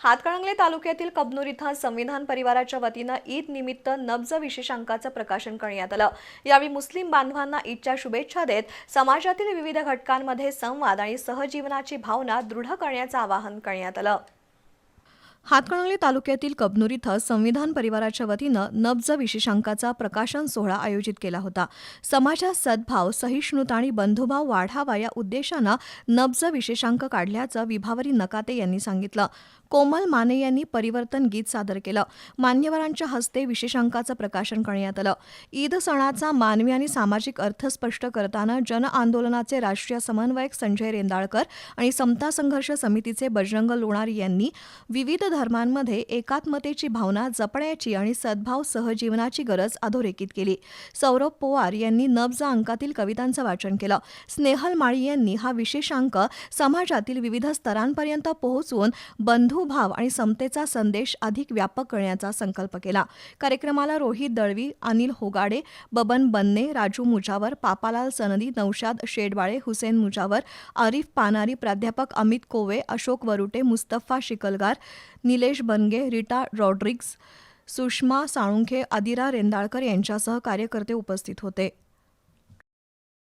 हातकणंगले तालुक्यातील कबनूर इथं संविधान परिवाराच्या वतीनं ईद निमित्त नब्ज विशेषांकाचं प्रकाशन करण्यात आलं। यावेळी मुस्लिम बांधवांना ईदच्या शुभेच्छा देत समाजातील विविध घटकांमध्ये संवाद आणि सहजीवनाची भावना दृढ करण्याचं आवाहन करण्यात आलं। हातकणंगले तालुक्यातील कबनूर इथं संविधान परिवाराच्या वतीनं नब्ज विशेषांकाचा प्रकाशन सोहळा आयोजित केला होता। समाजात सद्भाव, सहिष्णुता आणि बंधुभाव वाढावा या उद्देशानं नब्ज विशेषांक काढल्याचं विभावरी नकाते यांनी सांगितलं। कोमल माने यांनी परिवर्तन गीत सादर केलं। मान्यवरांच्या हस्ते विशेषांकाचं प्रकाशन करण्यात आलं। ईद सणाचा मानवी आणि सामाजिक अर्थ स्पष्ट करताना जन आंदोलनाचे राष्ट्रीय समन्वयक संजय रेंदाळकर आणि समता संघर्ष समितीचे बजरंग लोणारी यांनी विविध धर्मांमध्ये एकात्मतेची भावना जपण्याची आणि सद्भाव सहजीवनाची गरज अधोरेखित केली। सौरभ पवार यांनी नब्ज अंकातील कवितांचं वाचन केलं। स्नेहल माळी यांनी हा विशेषांक समाजातील विविध स्तरांपर्यंत पोहोचवून बंधुभाव आणि समतेचा संदेश अधिक व्यापक करण्याचा संकल्प केला। कार्यक्रमाला रोहित दळवी, अनिल होगाडे, बबन बन्ने, राजू मुजावर, पापालाल सनदी, नौशाद शेडवाळे, हुसेन मुजावर, आरिफ पानारी, प्राध्यापक अमित कोवे, अशोक वरुटे, मुस्तफा शिकलगार, निलेश बनगे, रीटा रॉड्रिग्स, सुषमा साळुंखे, आदिरा रेंदाळकर यांच्यासह कार्यकर्ते उपस्थित होते।